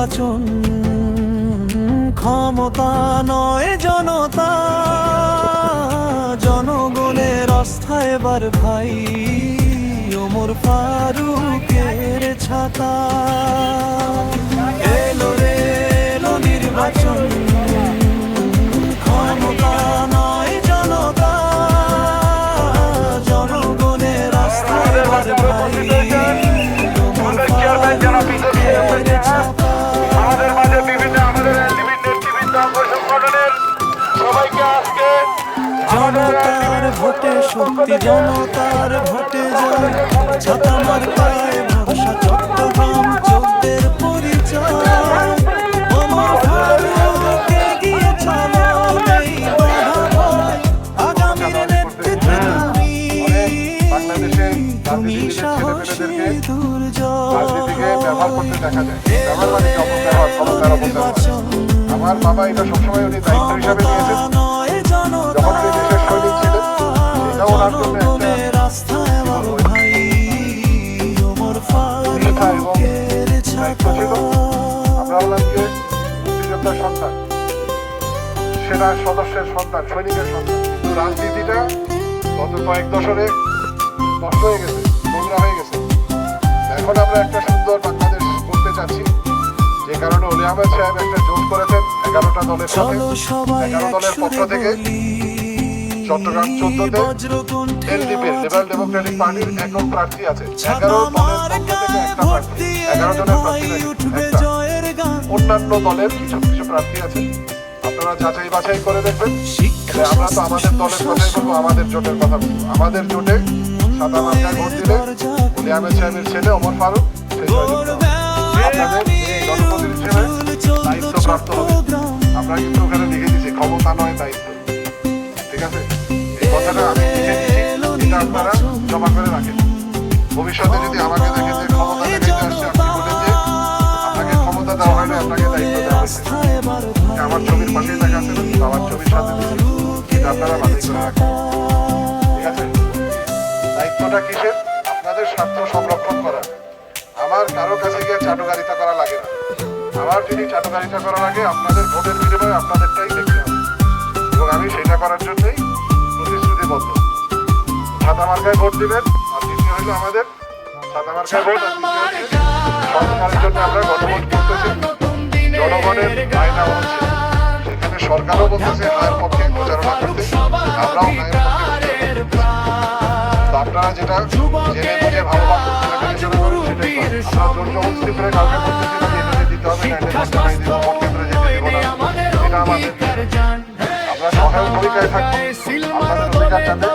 নির্বাচন, ক্ষমতা নয় জনতা, জনগণের আস্থা এবার ভাই ওমর ফারুকের ছাতা। এলো রে এলো নির্বাচন, ক্ষমতা নয় জনতা, জনগণের আস্থা এবার ভাই ওমর ফারুকের ছাতা। আমাদের মাঝে বিভিন্ন নেতৃবৃন্দ অঙ্গ সংগঠনের সবাইকে আজকে জনতার ভোটে শক্তি, জনতার ভোটে জয়, ছাতা মার্কায় ভরসা, চট্টগ্রাম 14 পরিচয়। ওমর ফারুক এগিয়ে চলো, নেই বাধা ভয়, আগামীর নেতৃত্বে তুমি সাহসী রাজনীতিকে ব্যবহার করতে দেখা যায়। ব্যবহার মানে অপব্যবহার, ক্ষমতার অপব্যবহার। আমার বাবা এটা সবসময় উনি দায়িত্ব হিসাবে নিয়েছেন। যখন উনি দেশের সৈনিক ছিলেন, এটা ওনার জন্য একটা শিক্ষা এবং দায়িত্ব ছিল। আমরা হলাম যে মুক্তিযোদ্ধার সন্তান, সেনা সদস্যের সন্তান, সৈনিকের সন্তান। কিন্তু রাজনীতিটা গত কয়েক দশকে নষ্ট হয়ে গেছে, নোংরা হয়ে গেছে। এখন আমরা একটা সুন্দর বাংলাদেশ করতে চাচ্ছি, যে কারণে ওলি আহমেদ সাহেব একটা জোট করেছেন 11টা দলের সাথে। 11 দলের পক্ষ থেকে চট্টগ্রাম 14তে এলডিপির, লিবারেল ডেমোক্রেটিক পার্টির একক প্রার্থী আছে। 11 দলের পক্ষ থেকে একটা প্রার্থী, 11 জনের প্রার্থী একটা। অন্যান্য দলের কিছু কিছু প্রার্থী আছে, আপনারা যাচাই বাছাই করে দেখবেন। আমরা তো আমাদের দলের কথাই বলবো, আমাদের জোটের কথা বলবো। আমাদের জোটে সাদা মার্কায় ভোট দিলে ওলি আহমেদ সাহেবের ছেলে ওমর ফারুক আপনাদের জনপ্রতিনিধি হিসেবে দায়িত্বপ্রাপ্ত হবে। আমরা কিন্তু ওখানে লিখে দিচ্ছি ক্ষমতা নয় দায়িত্ব, ঠিক আছে? এই কথাটা আমি লিখে দিচ্ছি, এটা আপনারা জমা করে রাখেন। ভবিষ্যতে যদি আমাকে দেখে যে ক্ষমতা দেখাইতে আসছে, আপনি বলেন যে আপনাকে ক্ষমতা দেওয়া হয়নি, আপনাকে দায়িত্ব দেওয়া হয়েছে। আমার ছবির পাশেই দেখা আছে, আমার ছবির সাথে এটা আপনারা বাতিল করে রাখেন, ঠিক আছে? দায়িত্বটা কিসের? আপনাদের স্বার্থ সংরক্ষণ করা। আমার কারো কাছে গিয়ে চাটুকারিতা করা লাগে না। আমার যদি চাটুকারিতা করা লাগে, আপনাদের ভোটের বিনিময়ে আপনাদেরটাই দেখতে হবে, এবং আমি সেটা করার জন্যই প্রতিশ্রুতিবদ্ধ। ছাতা মার্কায় ভোট দিবেন, আর দ্বিতীয় হইল আমাদের ছাতা মার্কায় ভোট, আর দ্বিতীয় হচ্ছে সংস্কারের জন্য আমরা গণভোট করতেছি। জনগণের রায় নেওয়া হচ্ছে, সেখানে সরকারও বলতেছে হায়ের পক্ষে প্রচারণা করতে, আমরাও হায়ের পক্ষে। আপনারা যেটা জেনে বুঝে ভালো লাগবে সেটাই করেন। আমরা জোর জবরদস্তি করে কাউকে করতেছি না, এটা দিতে হবে না, এটা করতে পারি, ভোট কেন্দ্রে যেতে দেবো না, এটা আমাদের। আমরা সহায়ক ভূমিকায় থাকবো, আপনাদের অধিকার যাতে